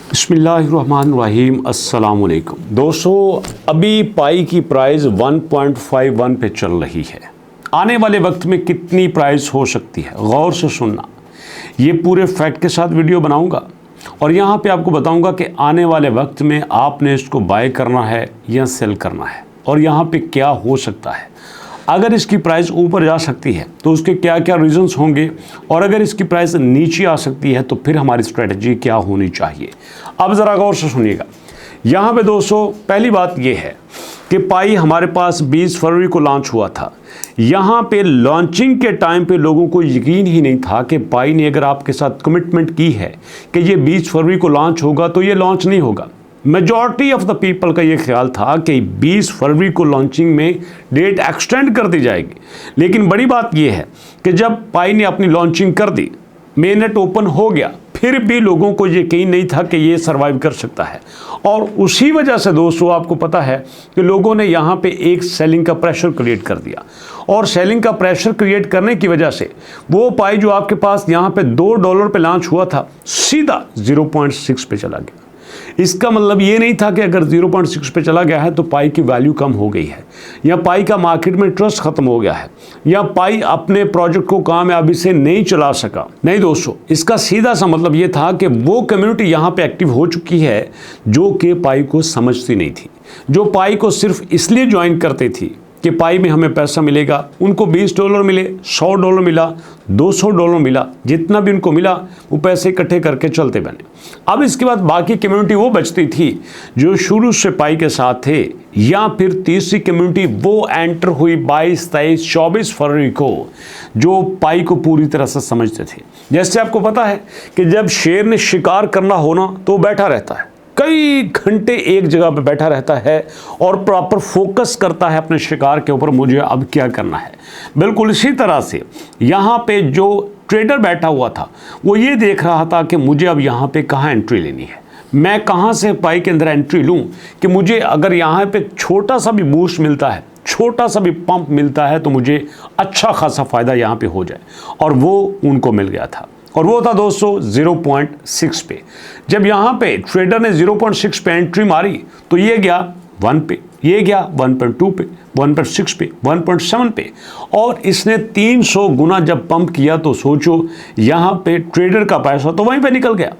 बिस्मिल्लाहिर्रहमानिर्रहीम अस्सलाम वालेकुम दोस्तों, अभी पाई की प्राइस 1.51 पे चल रही है। आने वाले वक्त में कितनी प्राइस हो सकती है, गौर से सुनना। ये पूरे फैक्ट के साथ वीडियो बनाऊंगा और यहाँ पे आपको बताऊंगा कि आने वाले वक्त में आपने इसको बाय करना है या सेल करना है और यहाँ पे क्या हो सकता है। अगर इसकी प्राइस ऊपर जा सकती है तो उसके क्या क्या रीजंस होंगे और अगर इसकी प्राइस नीचे आ सकती है तो फिर हमारी स्ट्रेटजी क्या होनी चाहिए। अब ज़रा गौर से सुनिएगा। यहाँ पे दोस्तों पहली बात ये है कि पाई हमारे पास 20 फरवरी को लॉन्च हुआ था। यहाँ पे लॉन्चिंग के टाइम पे लोगों को यकीन ही नहीं था कि पाई ने अगर आपके साथ कमिटमेंट की है कि ये 20 फरवरी को लॉन्च होगा तो ये लॉन्च नहीं होगा। मेजॉरिटी ऑफ द पीपल का ये ख्याल था कि 20 फरवरी को लॉन्चिंग में डेट एक्सटेंड कर दी जाएगी। लेकिन बड़ी बात ये है कि जब पाई ने अपनी लॉन्चिंग कर दी, मेननेट ओपन हो गया, फिर भी लोगों को यकीन नहीं था कि ये सर्वाइव कर सकता है। और उसी वजह से दोस्तों आपको पता है कि लोगों ने यहाँ पे एक सेलिंग का प्रेशर क्रिएट कर दिया और सेलिंग का प्रेशर क्रिएट करने की वजह से वो पाई जो आपके पास यहाँ पे $2 पे लॉन्च हुआ था, सीधा 0.6 पे चला गया। इसका मतलब ये नहीं था कि अगर 0.6 पे चला गया है तो पाई की वैल्यू कम हो गई है या पाई का मार्केट में ट्रस्ट खत्म हो गया है या पाई अपने प्रोजेक्ट को कामयाबी से नहीं चला सका। नहीं दोस्तों, इसका सीधा सा मतलब ये था कि वो कम्युनिटी यहाँ पे एक्टिव हो चुकी है जो कि पाई को समझती नहीं थी, जो पाई को सिर्फ इसलिए ज्वाइन करते थी कि पाई में हमें पैसा मिलेगा। उनको $20 मिले, $100 मिला, $200 मिला, जितना भी उनको मिला वो पैसे इकट्ठे करके चलते बने। अब इसके बाद बाकी कम्युनिटी वो बचती थी जो शुरू से पाई के साथ थे, या फिर तीसरी कम्युनिटी वो एंटर हुई 22, 23, 24 फरवरी को, जो पाई को पूरी तरह से समझते थे। जैसे आपको पता है कि जब शेर ने शिकार करना हो ना तो बैठा रहता है, कई घंटे एक जगह पे बैठा रहता है और प्रॉपर फोकस करता है अपने शिकार के ऊपर, मुझे अब क्या करना है। बिल्कुल इसी तरह से यहाँ पे जो ट्रेडर बैठा हुआ था वो ये देख रहा था कि मुझे अब यहाँ पे कहाँ एंट्री लेनी है, मैं कहाँ से पाई के अंदर एंट्री लूँ कि मुझे अगर यहाँ पे छोटा सा भी बूस्ट मिलता है, छोटा सा भी पंप मिलता है तो मुझे अच्छा खासा फ़ायदा यहाँ पे हो जाए। और वो उनको मिल गया था और वो था दोस्तों 0.6 पे। जब यहाँ पे ट्रेडर ने 0.6 पे एंट्री मारी तो ये गया 1 पे, ये गया 1.2 पे, 1.6 पे, 1.7 पे और इसने 300 गुना जब पंप किया तो सोचो यहाँ पे ट्रेडर का पैसा तो वहीं पे निकल गया।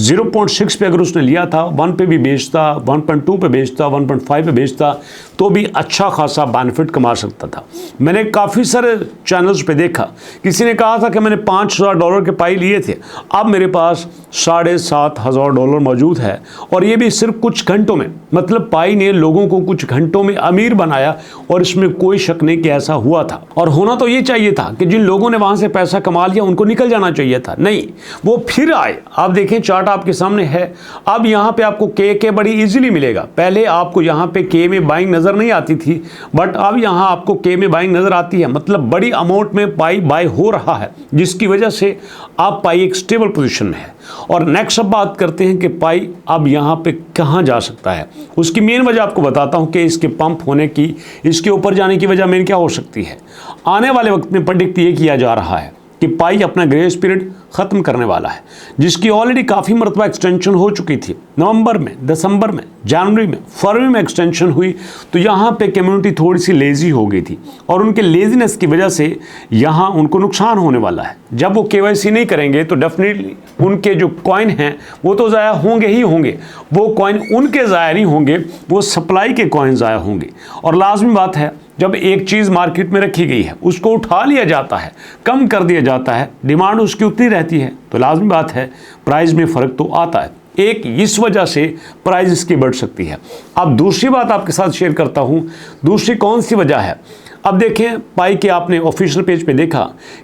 0.6 पे अगर उसने लिया था, 1 पे भी बेचता, 1.2 पे बेचता, 1.5 पे बेचता तो भी अच्छा खासा बेनिफिट कमा सकता था। मैंने काफ़ी सारे चैनल्स पे देखा, किसी ने कहा था कि मैंने $5,000 के पाई लिए थे, अब मेरे पास $7,500 मौजूद है और ये भी सिर्फ कुछ घंटों में। मतलब पाई ने लोगों को कुछ घंटों में अमीर बनाया और इसमें कोई शक नहीं कि ऐसा हुआ था। और होना तो ये चाहिए था कि जिन लोगों ने वहाँ से पैसा कमा लिया उनको निकल जाना चाहिए था, नहीं, वो फिर आए। आप देखें चार्ट आपके सामने है। अब यहाँ पे आपको के बड़ी इजीली मिलेगा। पहले आपको यहाँ पे के में बाइंग नजर नहीं आती थी, बट अब यहाँ आपको के में बाइंग नजर आती है। मतलब बड़ी अमाउंट में पाई बाय हो रहा है जिसकी वजह से आप पाई एक स्टेबल पोजीशन में है। और नेक्स्ट अब बात करते हैं कि पाई अब यहाँ पे कहाँ जा सकता है। उसकी मेन वजह आपको बताता हूँ कि इसके पंप होने की, इसके ऊपर जाने की वजह मेन क्या हो सकती है। आने वाले वक्त में प्रेडिक्ट ये किया जा रहा है कि पाई अपना ग्रेस पीरियड ख़त्म करने वाला है, जिसकी ऑलरेडी काफ़ी मरतबा एक्सटेंशन हो चुकी थी। नवंबर में, दिसंबर में, जनवरी में, फरवरी में एक्सटेंशन हुई तो यहाँ पे कम्युनिटी थोड़ी सी लेज़ी हो गई थी और उनके लेज़ीनेस की वजह से यहाँ उनको नुकसान होने वाला है। जब वो केवाईसी नहीं करेंगे तो डेफिनेटली उनके जो कॉइन हैं वो तो ज़ाया होंगे ही होंगे। वो कॉइन उनके ज़ाया नहीं होंगे, वो सप्लाई के कॉइन ज़ाया होंगे। और लाजमी बात है, जब एक चीज़ मार्केट में रखी गई है उसको उठा लिया जाता है, कम कर दिया जाता है, डिमांड उसकी उतनी रहती है तो लाजमी बात है प्राइस में फ़र्क तो आता है। एक इस वजह से प्राइस इसकी बढ़ सकती है। अब दूसरी बात आपके साथ शेयर करता हूँ, दूसरी कौन सी वजह है। अब देखें पाई के आपने ऑफिशियल पेज पे देखा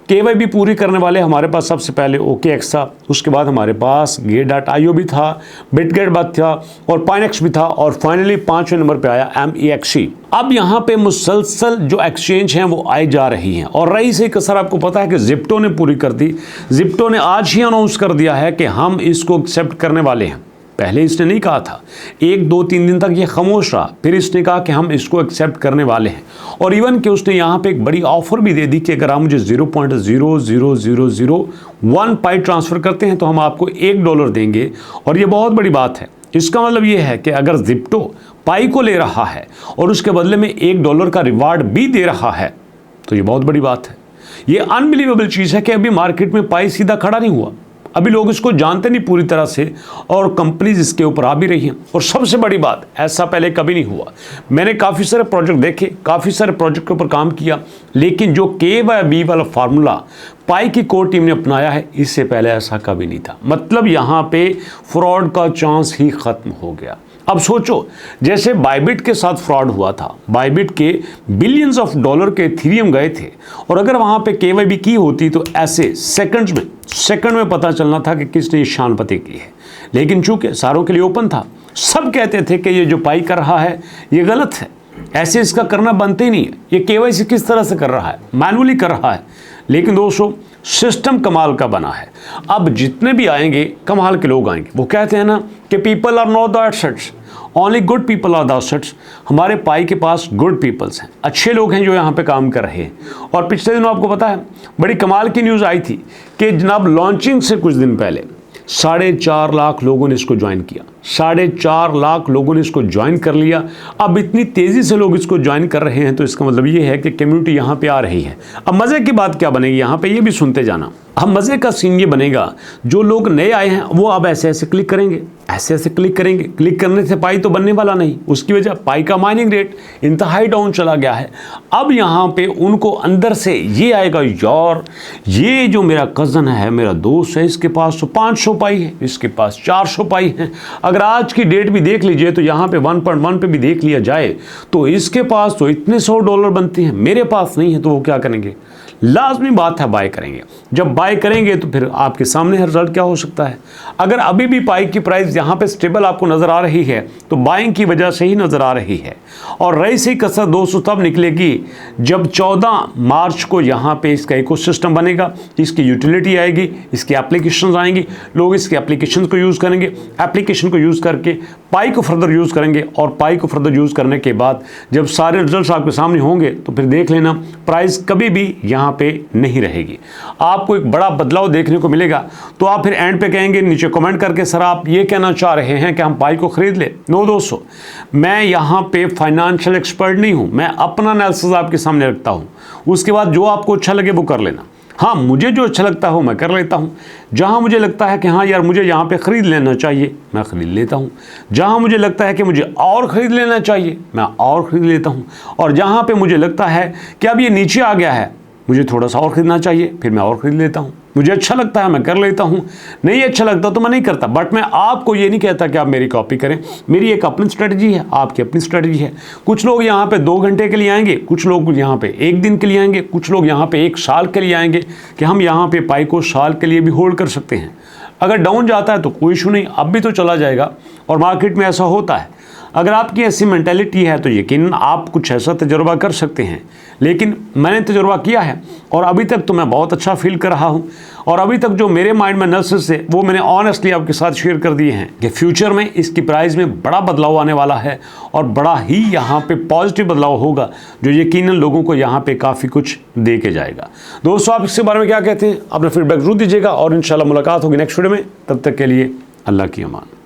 केवाईबी पूरी करने वाले हमारे पास सबसे पहले OKX था, उसके बाद हमारे पास Gate.io भी था, बिटगेट बात था और पाइनेक्स भी था और फाइनली 5वें नंबर पे आया MEXC। अब यहाँ पे मुसलसल जो एक्सचेंज हैं वो आए जा रही हैं और रही से कसर आपको पता है कि जिप्टो ने पूरी कर दी। जिप्टो ने आज ही अनाउंस कर दिया है कि हम इसको एक्सेप्ट करने वाले हैं। पहले इसने नहीं कहा था, 1-2-3 दिन तक ये खामोश रहा, फिर इसने कहा कि हम इसको एक्सेप्ट करने वाले हैं। और इवन कि उसने यहाँ पे एक बड़ी ऑफर भी दे दी कि अगर आप मुझे 0.00001 पाई ट्रांसफ़र करते हैं तो हम आपको $1 देंगे। और ये बहुत बड़ी बात है। इसका मतलब ये है कि अगर ज़िप्टो पाई को ले रहा है और उसके बदले में $1 का रिवार्ड भी दे रहा है तो ये बहुत बड़ी बात है। ये अनबिलीवेबल चीज़ है कि अभी मार्केट में पाई सीधा खड़ा नहीं हुआ, अभी लोग इसको जानते नहीं पूरी तरह से और कंपनीज इसके ऊपर आ भी रही हैं। और सबसे बड़ी बात, ऐसा पहले कभी नहीं हुआ। मैंने काफ़ी सारे प्रोजेक्ट देखे, काफ़ी सारे प्रोजेक्ट के ऊपर काम किया, लेकिन जो KYB वाला फार्मूला पाई की कोर टीम ने अपनाया है, इससे पहले ऐसा कभी नहीं था। मतलब यहाँ पे फ्रॉड का चांस ही ख़त्म हो गया। अब सोचो, जैसे बाइबिट के साथ फ्रॉड हुआ था, बाइबिट के बिलियंस ऑफ डॉलर के इथेरियम गए थे और अगर वहाँ पे KYB की होती तो ऐसे सेकंड में पता चलना था कि किसने ये शानपति की है। लेकिन चूंकि सारों के लिए ओपन था, सब कहते थे कि ये जो पाई कर रहा है ये गलत है, ऐसे इसका करना बनते ही नहीं है, ये KYC किस तरह से कर रहा है, मैनुअली कर रहा है। लेकिन दोस्तों, सिस्टम कमाल का बना है। अब जितने भी आएंगे कमाल के लोग आएंगे। वो कहते हैं ना कि people are not the assets, only good people are the assets. हमारे पाई के पास गुड पीपल्स हैं, अच्छे लोग हैं जो यहाँ पे काम कर रहे हैं। और पिछले दिनों आपको पता है बड़ी कमाल की न्यूज़ आई थी कि जनाब लॉन्चिंग से कुछ दिन पहले 4.5 लाख लोगों ने इसको ज्वाइन किया, 4.5 लाख लोगों ने इसको ज्वाइन कर लिया। अब इतनी तेज़ी से लोग इसको ज्वाइन कर रहे हैं तो इसका मतलब ये है कि कम्युनिटी यहाँ पे आ रही है। अब मज़े की बात क्या बनेगी यहाँ पे, ये भी सुनते जाना। अब मज़े का सीन ये बनेगा, जो लोग नए आए हैं वो अब ऐसे ऐसे क्लिक करेंगे, ऐसे ऐसे क्लिक करेंगे। क्लिक करने से पाई तो बनने वाला नहीं, उसकी वजह पाई का माइनिंग रेट इंतहाई डाउन चला गया है। अब यहाँ पे उनको अंदर से ये आएगा, यार ये जो मेरा कज़न है, मेरा दोस्त है, इसके पास तो 500 पाई है, इसके पास 400 पाई है। अगर आज की डेट भी देख लीजिए तो यहाँ पे 1.1 पे भी देख लिया जाए तो इसके पास तो इतने $100 बनते हैं, मेरे पास नहीं है। तो वो क्या करेंगे? लाजमी बात है बाय करेंगे। जब बाय करेंगे तो फिर आपके सामने रिजल्ट क्या हो सकता है। अगर अभी भी पाई की प्राइस यहाँ पे स्टेबल आपको नज़र आ रही है तो बाइंग की वजह से ही नज़र आ रही है। और रही सी कसर दोस्तों तब निकलेगी जब 14 मार्च को यहाँ पे इसका इकोसिस्टम बनेगा, इसकी यूटिलिटी आएगी, इसकी एप्लीकेशंस आएंगी, लोग इसके एप्लीकेशन को यूज़ करेंगे, एप्लीकेशन को यूज़ करके पाई को फर्दर यूज़ करेंगे और पाई को फर्दर यूज़ करने के बाद जब सारे रिजल्ट्स आपके सामने होंगे तो फिर देख लेना प्राइस कभी भी यहाँ पे नहीं रहेगी। आपको एक बड़ा बदलाव देखने को मिलेगा। तो आप फिर एंड पे कहेंगे नीचे कमेंट करके, सर आप ये कहना चाह रहे हैं कि हम पाई को खरीद ले। नो दोस्तों, मैं यहाँ पे फाइनेंशियल एक्सपर्ट नहीं हूँ, मैं अपना एनालिसिस आपके सामने रखता हूँ। उसके बाद जो आपको अच्छा लगे वो कर लेना। हाँ, मुझे जो अच्छा लगता हो मैं कर लेता हूँ। जहाँ मुझे लगता है कि हाँ यार मुझे यहाँ पे ख़रीद लेना चाहिए, मैं ख़रीद लेता हूँ। जहाँ मुझे लगता है कि मुझे और ख़रीद लेना चाहिए, मैं और ख़रीद लेता हूँ। और जहाँ पे मुझे लगता है कि अब ये नीचे आ गया है, मुझे थोड़ा सा और ख़रीदना चाहिए, फिर मैं और ख़रीद लेता हूँ। मुझे अच्छा लगता है मैं कर लेता हूँ, नहीं अच्छा लगता तो मैं नहीं करता। बट मैं आपको ये नहीं कहता कि आप मेरी कॉपी करें। मेरी एक अपनी स्ट्रेटजी है, आपकी अपनी स्ट्रेटजी है। कुछ लोग यहाँ पे 2 घंटे के लिए आएंगे, कुछ लोग यहाँ पे 1 दिन के लिए आएंगे, कुछ लोग यहाँ पे 1 साल के लिए आएंगे कि हम यहाँ पे पाई को साल के लिए भी होल्ड कर सकते हैं। अगर डाउन जाता है तो कोई इशू नहीं, अब भी तो चला जाएगा। और मार्केट में ऐसा होता है। अगर आपकी ऐसी मेंटालिटी है तो यकीन आप कुछ ऐसा तजुर्बा कर सकते हैं। लेकिन मैंने तजुर्बा किया है और अभी तक तो मैं बहुत अच्छा फील कर रहा हूँ। और अभी तक जो मेरे माइंड में एनालिसिस है वो मैंने ऑनेस्टली आपके साथ शेयर कर दिए हैं कि फ्यूचर में इसकी प्राइस में बड़ा बदलाव आने वाला है और बड़ा ही यहाँ पे पॉजिटिव बदलाव होगा जो यकीनन लोगों को यहाँ पे काफ़ी कुछ दे के जाएगा। दोस्तों, आप इसके बारे में क्या कहते हैं? अपना फीडबैक जरूर दीजिएगा और इंशाल्लाह मुलाकात होगी नेक्स्ट वीडियो में। तब तक के लिए अल्लाह की अमान।